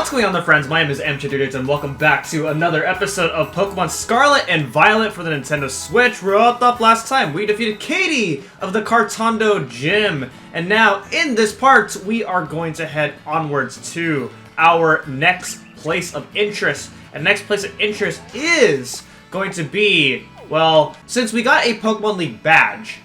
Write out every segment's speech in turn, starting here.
What's going on there, friends? My name is M2Dudes, and welcome back to another episode of Pokemon Scarlet and Violet for the Nintendo Switch. We wrapped up last time. We defeated Katie of the Cartondo Gym. And now, in this part, we are going to head onwards to our next place of interest. And next place of interest is going to be, well, since we got a Pokemon League badge,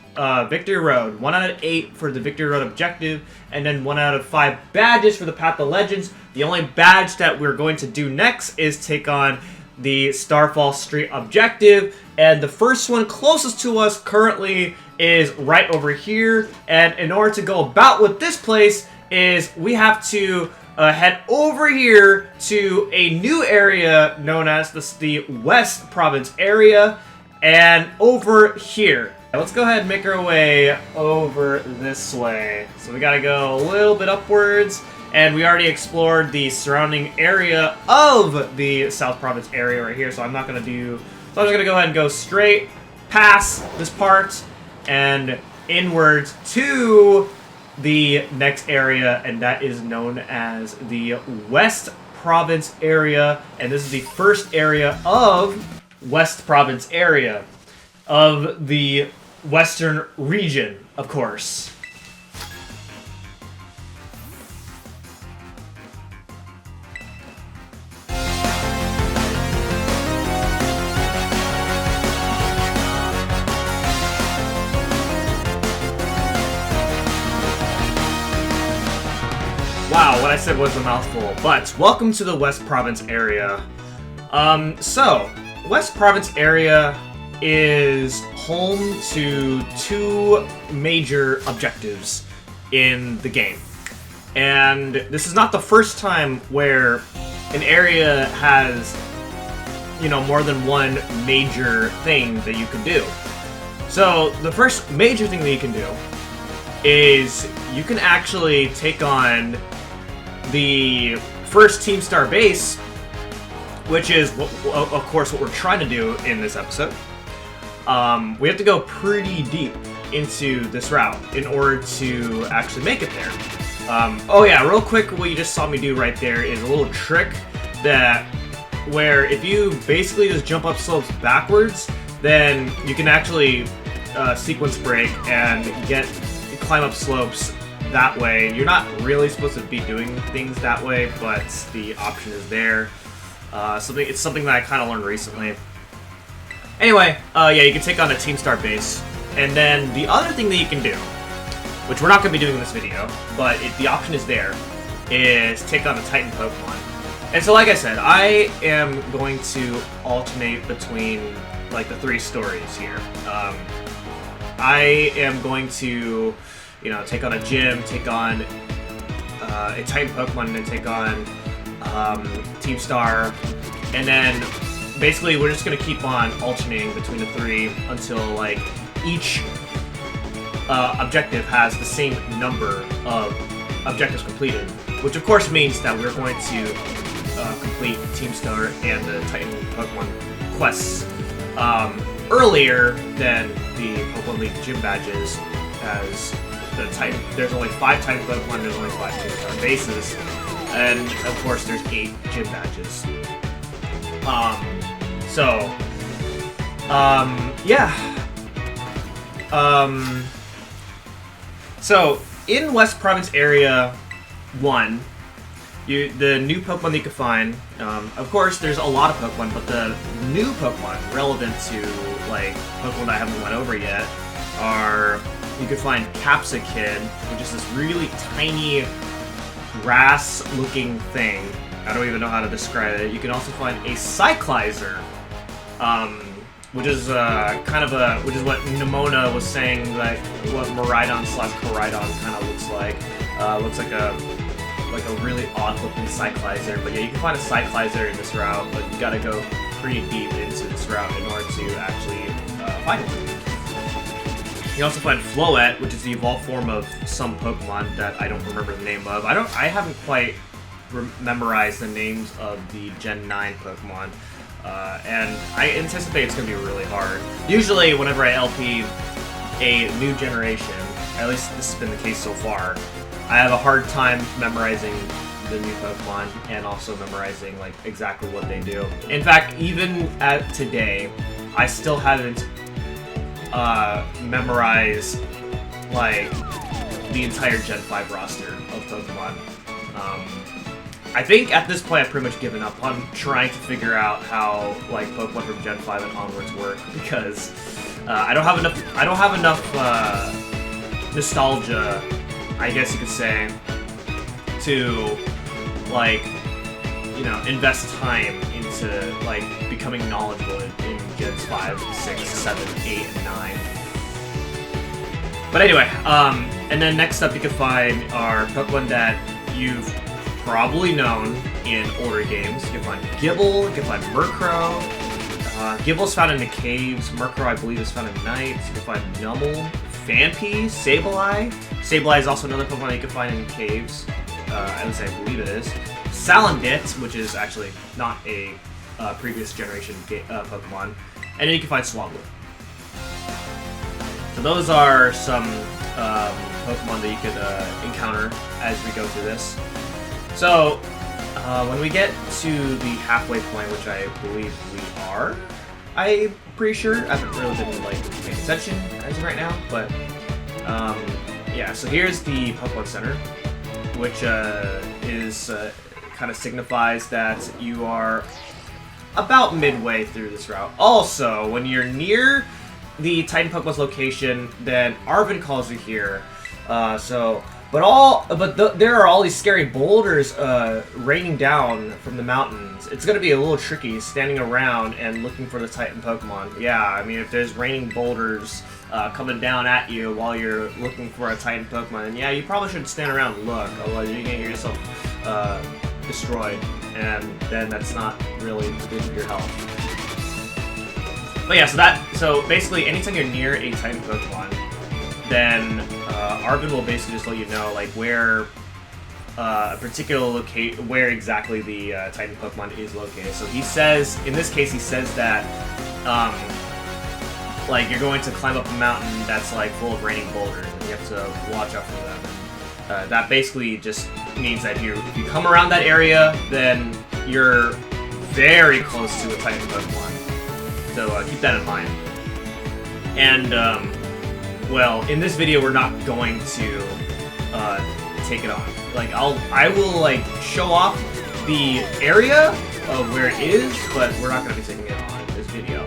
Victory Road, 1 out of 8 for the Victory Road objective, and then 1 out of 5 badges for the Path of Legends. The only badge that we're going to do next is take on the Starfall Street objective, and the first one closest to us currently is right over here. And in order to go about with this place is we have to head over here to a new area known as the West Province area, and over here. Let's go ahead and make our way over this way. So we gotta go a little bit upwards, and we already explored the surrounding area of the South Province area right here, so I'm not gonna do... So I'm just gonna go ahead and go straight past this part and inwards to the next area, and that is known as the West Province area, and this is the first area of West Province area of the Western region, of course. Wow, what I said was a mouthful, but welcome to the West Province area. So, West Province area is home to 2 major objectives in the game. And this is not the first time where an area has, you know, more than one major thing that you can do. So, the first major thing that you can do is you can actually take on the first Team Star base, which is, of course, what we're trying to do in this episode. We have to go pretty deep into this route in order to actually make it there. Oh yeah, real quick, what you just saw me do right there is a little trick that where if you basically just jump up slopes backwards, then you can actually sequence break and climb up slopes that way. You're not really supposed to be doing things that way, but the option is there. It's something that I kind of learned recently. Anyway, yeah, you can take on a Team Star base, and then the other thing that you can do, which we're not going to be doing in this video, but the option is there, is take on a Titan Pokemon. And so, like I said, I am going to alternate between, like, the 3 stories here. I am going to, you know, take on a gym, take on a Titan Pokemon, and then take on Team Star, and then basically we're just going to keep on alternating between the 3 until, like, each objective has the same number of objectives completed, which of course means that we're going to complete Team Star and the Titan Pokemon quests earlier than the Pokemon League gym badges, as the Titan, there's only 5 Titan Pokemon, there's only 5 Team Star bases, and of course there's 8 gym badges. So in West Province Area 1, the new Pokemon that you can find, of course there's a lot of Pokemon, but the new Pokemon relevant to, like, Pokemon that I haven't went over yet are, you can find Capsakid, which is this really tiny grass-looking thing. I don't even know how to describe it. You can also find a Cyclizer, which is which is what Nimona was saying, like what Miraidon/Koraidon kind of looks like. Looks like a really odd-looking Cyclizer. But yeah, you can find a Cyclizer in this route, but you gotta go pretty deep into this route in order to actually find it. You can also find Floette, which is the evolved form of some Pokemon that I don't remember the name of. I haven't quite memorize the names of the Gen 9 Pokemon, and I anticipate it's going to be really hard. Usually, whenever I LP a new generation, at least this has been the case so far, I have a hard time memorizing the new Pokemon and also memorizing like exactly what they do. In fact, even at today, I still haven't memorized like the entire Gen 5 roster of Pokemon. I think at this point I've pretty much given up on trying to figure out how like Pokemon from Gen 5 and onwards work because I don't have enough nostalgia, I guess you could say, to like, you know, invest time into like becoming knowledgeable in Gens 5, 6, 7, 8, and 9. But anyway, and then next up you can find our Pokemon that you've probably known in older games. You can find Gible, you can find Murkrow. Gibble's found in the caves. Murkrow, I believe, is found at night. You can find Numel, Phanpy, Sableye. Sableye is also another Pokemon that you can find in caves. At least I believe it is. Salandit, which is actually not a previous generation Pokemon. And then you can find Swablu. So those are some Pokemon that you could encounter as we go through this. So, when we get to the halfway point, which I believe we are, I'm pretty sure. I haven't really been like paying attention as of right now, but yeah. So here's the Pokemon Center, which is kind of signifies that you are about midway through this route. Also, when you're near the Titan Pokemon's location, then Arven calls you here. There are all these scary boulders raining down from the mountains. It's going to be a little tricky standing around and looking for the Titan Pokemon. Yeah, I mean, if there's raining boulders coming down at you while you're looking for a Titan Pokemon, then yeah, you probably should stand around and look, otherwise you're going to get yourself destroyed, and then that's not really good for your health. But yeah, so basically, anytime you're near a Titan Pokemon, then Arven will basically just let you know like where a particular where exactly the Titan Pokemon is located. So he says, in this case, he says that like you're going to climb up a mountain that's like full of raining boulders, and you have to watch out for them. And, that basically just means that if you come around that area, then you're very close to a Titan Pokemon. So keep that in mind. And well, in this video, we're not going to take it on. Like, I will like show off the area of where it is, but we're not going to be taking it on in this video.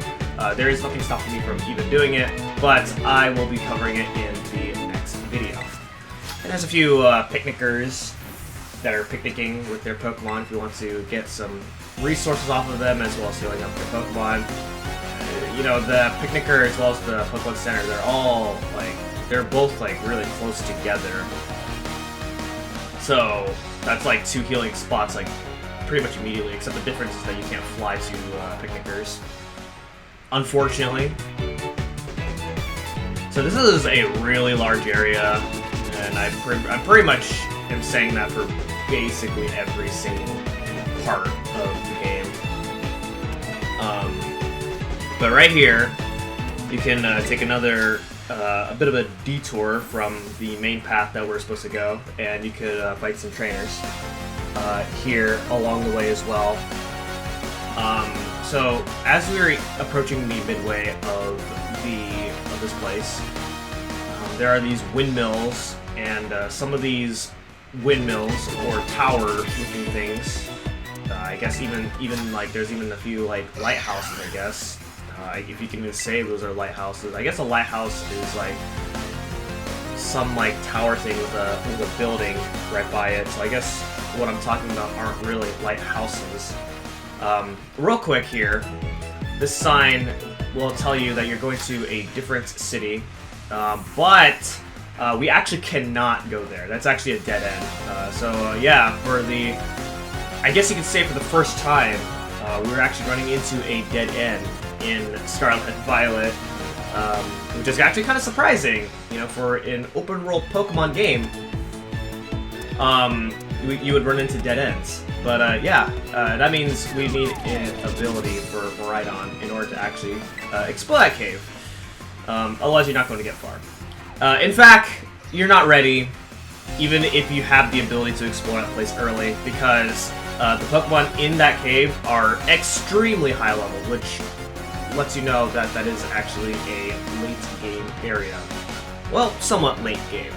There is nothing stopping me from even doing it, but I will be covering it in the next video. And there's a few picnickers that are picnicking with their Pokemon if you want to get some resources off of them, as well as healing up their Pokemon. You know, the Picnicker as well as the Pokemon Center, they're both like really close together. So that's like two healing spots like pretty much immediately, except the difference is that you can't fly to Picnickers, unfortunately. So this is a really large area, and I pretty much am saying that for basically every single part of the game. But right here, you can take a bit of a detour from the main path that we're supposed to go, and you could fight some trainers here along the way as well. So as we're approaching the midway of this place, there are these windmills, and some of these windmills or tower-looking things. I guess even like there's even a few like lighthouses, I guess. If you can even say those are lighthouses. I guess a lighthouse is like some like tower thing with a building right by it. So I guess what I'm talking about aren't really lighthouses. Real quick here, this sign will tell you that you're going to a different city, but we actually cannot go there. That's actually a dead end. Yeah, I guess you could say for the first time, we're actually running into a dead end in Scarlet and Violet, which is actually kind of surprising, you know, for an open-world Pokemon game. You would run into dead ends, but yeah, that means we need an ability for Rhydon in order to actually explore that cave. Otherwise, you're not going to get far. In fact, you're not ready. even if you have the ability to explore that place early, because the Pokemon in that cave are extremely high level, which lets you know that that is actually a late game area. Well, somewhat late game.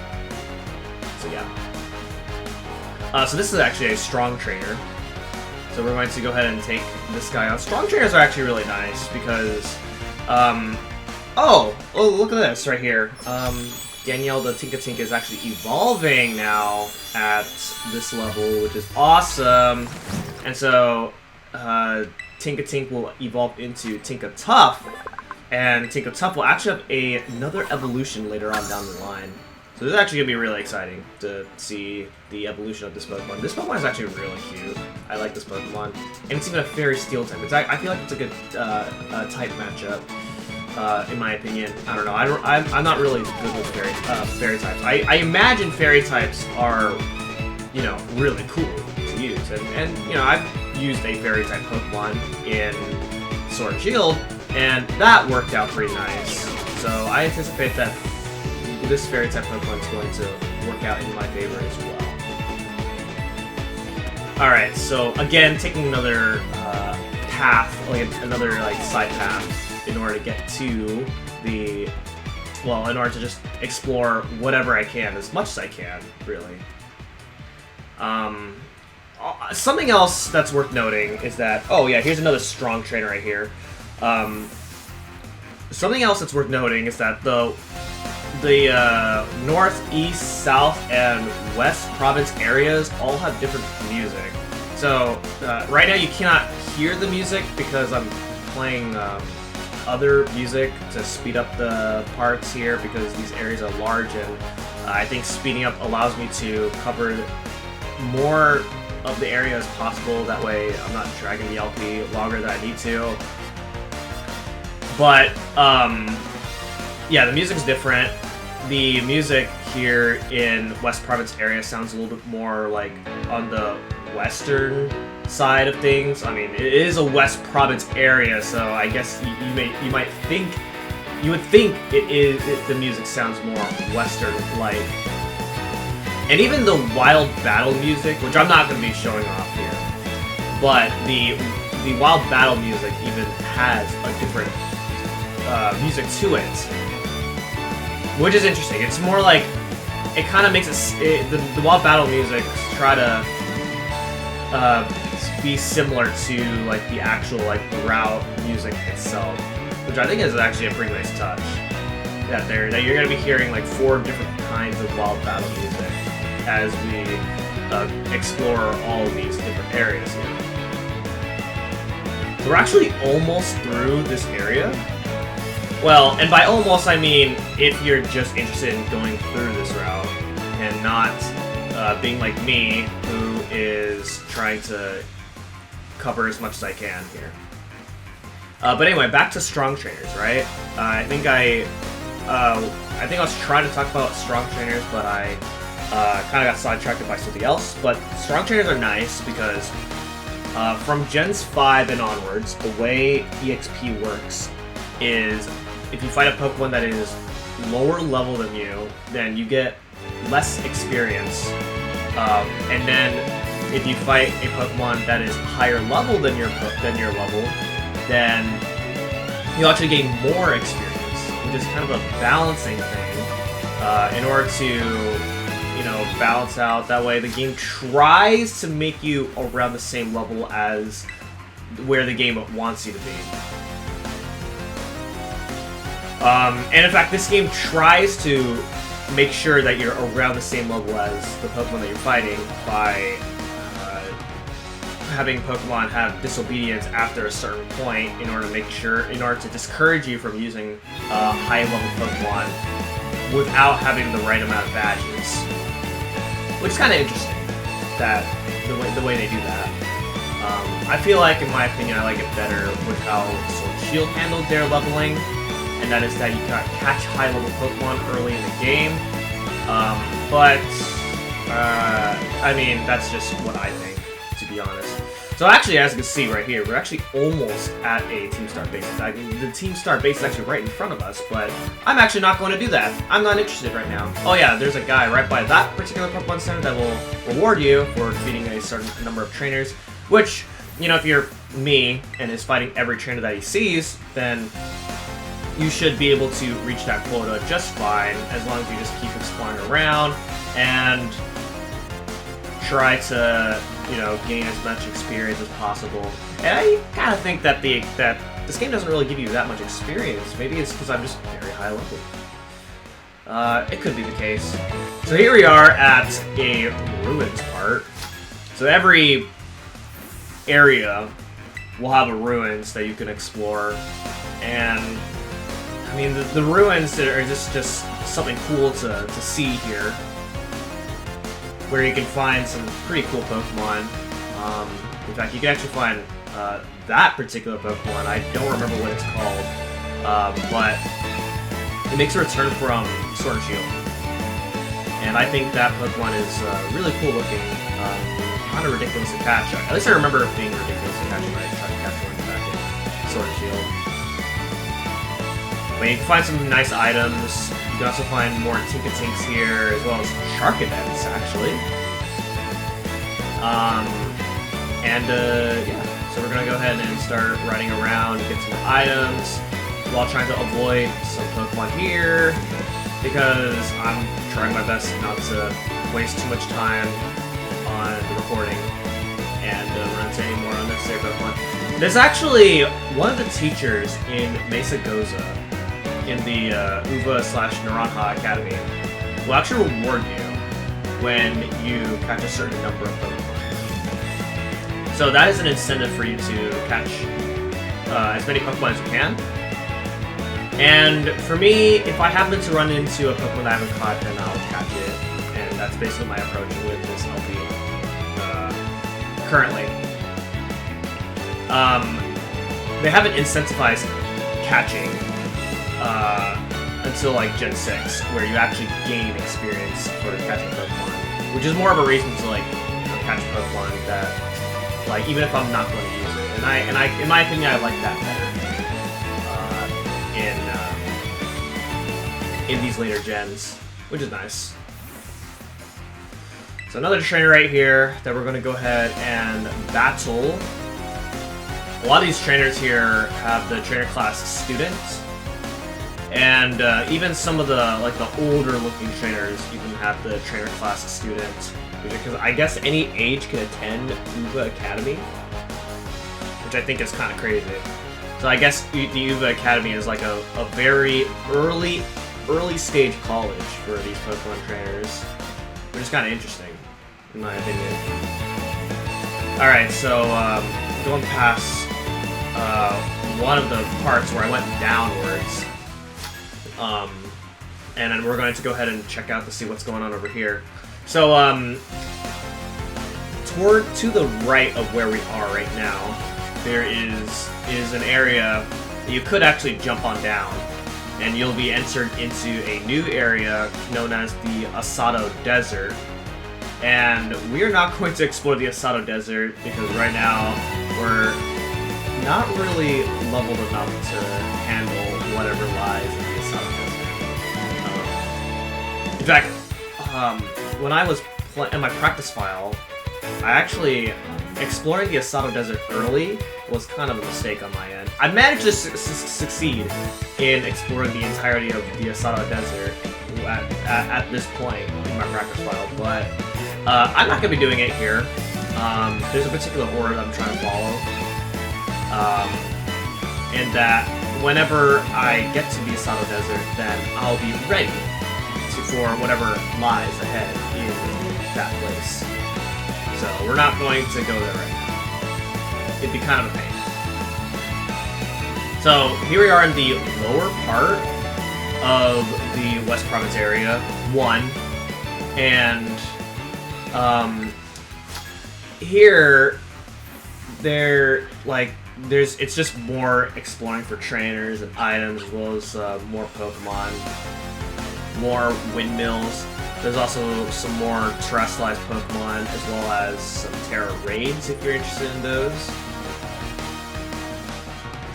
So yeah. So this is actually a strong trainer. So we're going to go ahead and take this guy on. Strong trainers are actually really nice because, oh, look at this right here. Danielle the Tinkatink is actually evolving now at this level, which is awesome. And so Tinkatink will evolve into Tinkatuff, and Tinkatuff will actually have another evolution later on down the line. So this is actually going to be really exciting to see the evolution of this Pokemon. This Pokemon is actually really cute. I like this Pokemon. And it's even a Fairy Steel type. I feel like it's a good type matchup, in my opinion. I don't know. I'm not really good with Fairy types. I imagine Fairy types are, you know, really cool to use. And you know, I've used a Fairy type Pokemon in Sword and Shield, and that worked out pretty nice. So I anticipate that this Fairy type Pokemon is going to work out in my favor as well. Alright, so again, taking another path, like another side path, in order to get to the, well, in order to just explore whatever I can, as much as I can, really. Something else that's worth noting is that, oh yeah, here's another strong trainer right here. Something else that's worth noting is that the north, east, south, and west province areas all have different music. So right now you cannot hear the music because I'm playing other music to speed up the parts here because these areas are large, and I think speeding up allows me to cover more of the area as possible. That way I'm not dragging the LP longer than I need to. But yeah, the music's different. The music here in West Province area sounds a little bit more like on the western side of things. I mean, it is a West Province area, so I guess you would think the music sounds more western-like. And even the wild battle music, which I'm not going to be showing off here, but the wild battle music even has a different music to it, which is interesting. It's more like, it kind of makes the wild battle music try to be similar to the actual route music itself, which I think is actually a pretty nice touch. That you're gonna be hearing 4 different kinds of wild battle music as we explore all of these different areas here. So we're actually almost through this area. Well, and by almost I mean if you're just interested in going through this route and not being like me, who is trying to cover as much as I can here. But anyway, back to strong trainers, right? I think I was trying to talk about strong trainers, but I kind of got sidetracked by something else. But strong trainers are nice because from Gens 5 and onwards, the way EXP works is if you fight a Pokemon that is lower level than you, then you get less experience. And then if you fight a Pokemon that is higher level than your level, then you'll actually gain more experience, which is kind of a balancing thing in order to, you know, balance out. That way the game tries to make you around the same level as where the game wants you to be. And in fact, this game tries to make sure that you're around the same level as the Pokemon that you're fighting by having Pokemon have disobedience after a certain point in order to discourage you from using high-level Pokemon without having the right amount of badges. Which is kind of interesting, that the way they do that. I feel like, in my opinion, I like it better with how Sword and Shield handled their leveling, and that is that you cannot catch high-level Pokemon early in the game. I mean, that's just what I think, to be honest. So actually, as you can see right here, we're actually almost at a Team Star base. In fact, the Team Star base is actually right in front of us, but I'm actually not going to do that. I'm not interested right now. Oh yeah, there's a guy right by that particular Pokemon Center that will reward you for defeating a certain number of trainers, which, you know, if you're me and is fighting every trainer that he sees, then you should be able to reach that quota just fine, as long as you just keep exploring around and try to, you know, gain as much experience as possible. And I kind of think that this game doesn't really give you that much experience. Maybe it's because I'm just very high level. It could be the case. So here we are at a ruins part. So every area will have a ruins that you can explore, and I mean the ruins are just something cool to see here, where you can find some pretty cool Pokemon. In fact, you can actually find that particular Pokemon. I don't remember what it's called, but it makes a return from Sword and Shield. And I think that Pokemon is really cool looking, kind of ridiculous to catch. At least I remember it being ridiculous to catch when I tried to catch one back in Sword and Shield. But you can find some nice items. You can also find more Tinkatinks here, as well as Charcadets, actually. Yeah, so we're gonna go ahead and start riding around, get some items, while trying to avoid some Pokemon here, because I'm trying my best not to waste too much time on the recording and run into any more unnecessary Pokemon. There's actually one of the teachers in Mesa Goza, in the Uva/Naranja Academy, will actually reward you when you catch a certain number of Pokemon. So that is an incentive for you to catch as many Pokemon as you can. And for me, if I happen to run into a Pokemon that I haven't caught, then I'll catch it. And that's basically my approach with this LP currently. They haven't incentivized catching until like Gen 6, where you actually gain experience for catching Pokemon, which is more of a reason to like catch Pokemon that, like, even if I'm not going to use it, and I in my opinion, I like that better in these later gens, which is nice. So another trainer right here that we're going to go ahead and battle. A lot of these trainers here have the trainer class student. And even some of the older looking trainers even have the trainer class student, because I guess any age can attend Uva Academy, which I think is kind of crazy. So I guess the Uva Academy is like a very early stage college for these Pokemon trainers, which is kind of interesting, in my opinion. All right, so going past one of the parts where I went downwards. And then we're going to go ahead and check out to see what's going on over here. So, to the right of where we are right now, there is an area that you could actually jump on down, and you'll be entered into a new area known as the Asado Desert. And we're not going to explore the Asado Desert because right now we're not really leveled enough to handle whatever lies in the Asado Desert. In fact, when I was in my practice file, I actually, exploring the Asado Desert early was kind of a mistake on my end. I managed to succeed in exploring the entirety of the Asado Desert at this point in my practice file, but I'm not going to be doing it here. There's a particular order that I'm trying to follow, and that whenever I get to the Asado Desert, then I'll be ready for whatever lies ahead in that place. So we're not going to go there right now. It'd be kind of a pain. So here we are in the lower part of the West Province area 1, and here it's just more exploring for trainers and items, as well as more Pokemon, more windmills. There's also some more terrestrialized Pokemon, as well as some Terra raids if you're interested in those.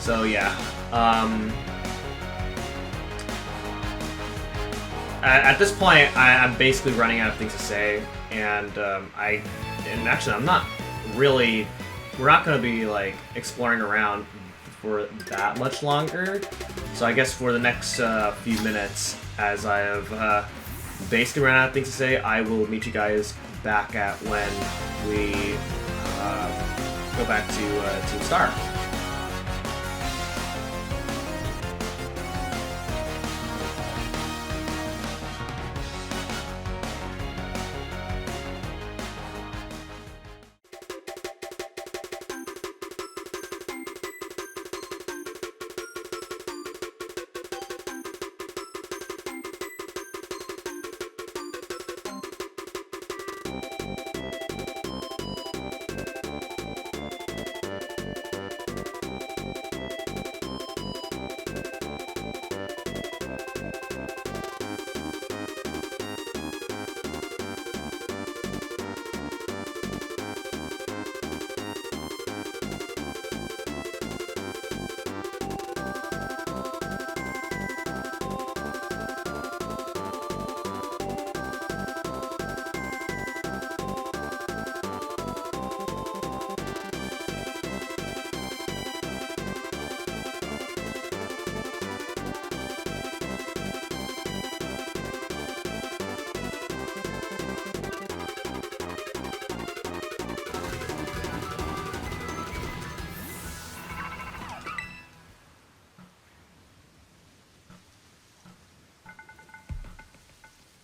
So yeah, at this point, I'm basically running out of things to say, and actually I'm not really. We're not going to be like exploring around for that much longer. So I guess for the next few minutes, as I have basically ran out of things to say, I will meet you guys back at when we go back to Team Star.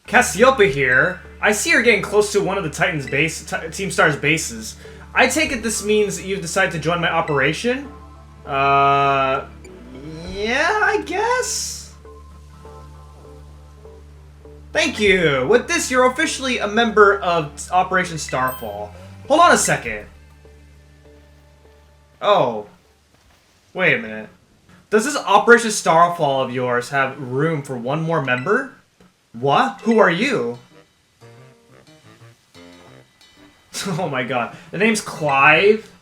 Cassiopeia here. I see you're getting close to one of the Team Star's bases. I take it this means you've decided to join my operation? Yeah, I guess? Thank you! With this, you're officially a member of Operation Starfall. Hold on a second. Oh. Wait a minute. Does this Operation Starfall of yours have room for one more member? What? Who are you? Oh my god. The name's Clive?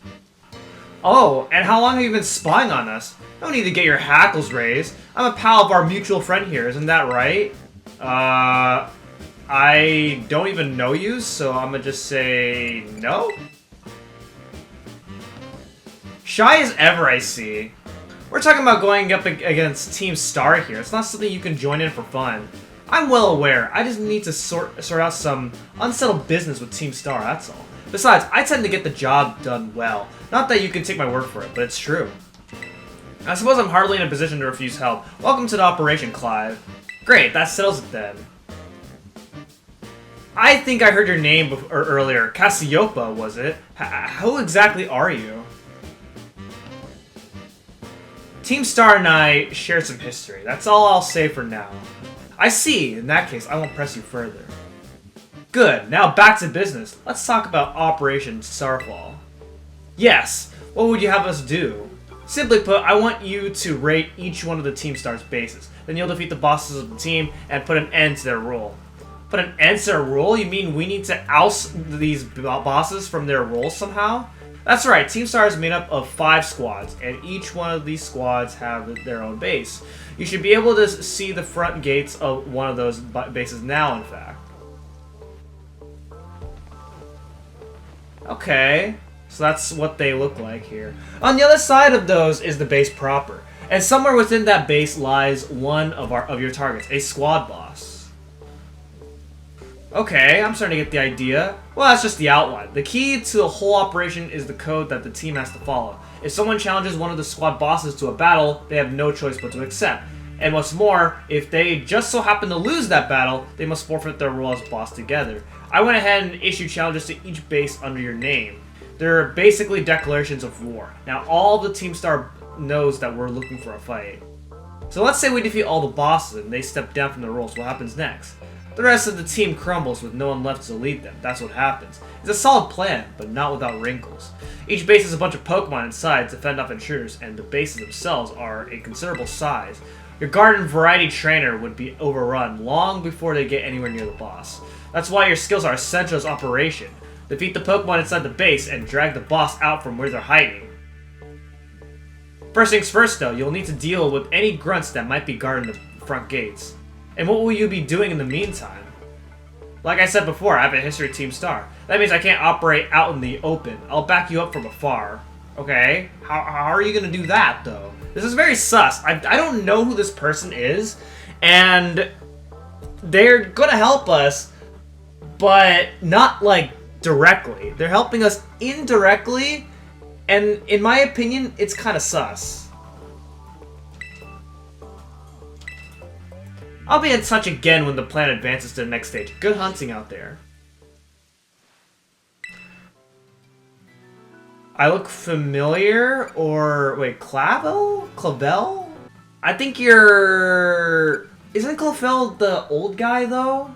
Oh, and how long have you been spying on us? No need to get your hackles raised. I'm a pal of our mutual friend here, isn't that right? I don't even know you, so I'm gonna just say no? Shy as ever, I see. We're talking about going up against Team Star here. It's not something you can join in for fun. I'm well aware. I just need to sort out some unsettled business with Team Star, that's all. Besides, I tend to get the job done well. Not that you can take my word for it, but it's true. I suppose I'm hardly in a position to refuse help. Welcome to the operation, Clive. Great, that settles it then. I think I heard your name earlier. Cassiopeia, was it? Who exactly are you? Team Star and I share some history. That's all I'll say for now. I see. In that case, I won't press you further. Good. Now back to business. Let's talk about Operation Starfall. Yes. What would you have us do? Simply put, I want you to raid each one of the Team Star's bases. Then you'll defeat the bosses of the team and put an end to their rule. Put an end to their rule? You mean we need to oust these bosses from their roles somehow? That's right, Team Star is made up of 5 squads, and each one of these squads have their own base. You should be able to see the front gates of one of those bases now, in fact. Okay, so that's what they look like here. On the other side of those is the base proper, and somewhere within that base lies one of your targets, a squad boss. Okay, I'm starting to get the idea. Well, that's just the outline. The key to the whole operation is the code that the team has to follow. If someone challenges one of the squad bosses to a battle, they have no choice but to accept. And what's more, if they just so happen to lose that battle, they must forfeit their role as boss together. I went ahead and issued challenges to each base under your name. They're basically declarations of war. Now, all the Team Star knows that we're looking for a fight. So let's say we defeat all the bosses and they step down from their roles. What happens next? The rest of the team crumbles with no one left to lead them. That's what happens. It's a solid plan, but not without wrinkles. Each base has a bunch of Pokemon inside to fend off intruders, and the bases themselves are a considerable size. Your garden variety trainer would be overrun long before they get anywhere near the boss. That's why your skills are essential as operation. Defeat the Pokemon inside the base and drag the boss out from where they're hiding. First things first though, you'll need to deal with any grunts that might be guarding the front gates. And what will you be doing in the meantime? Like I said before, I have a history Team Star. That means I can't operate out in the open. I'll back you up from afar. Okay? How are you gonna do that, though? This is very sus. I don't know who this person is, and they're gonna help us, but not, like, directly. They're helping us indirectly, and in my opinion, it's kind of sus. I'll be in touch again when the plan advances to the next stage. Good hunting out there. I look familiar, or... wait, Clavel? Clavel? I think you're... Isn't Clavel the old guy, though?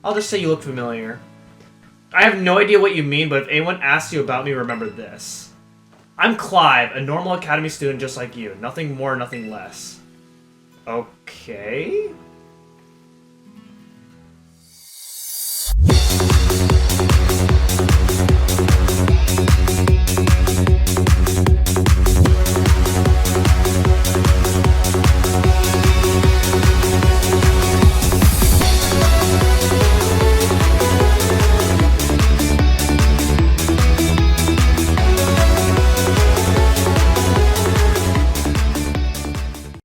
I'll just say you look familiar. I have no idea what you mean, but if anyone asks you about me, remember this. I'm Clive, a normal academy student just like you. Nothing more, nothing less. Okay.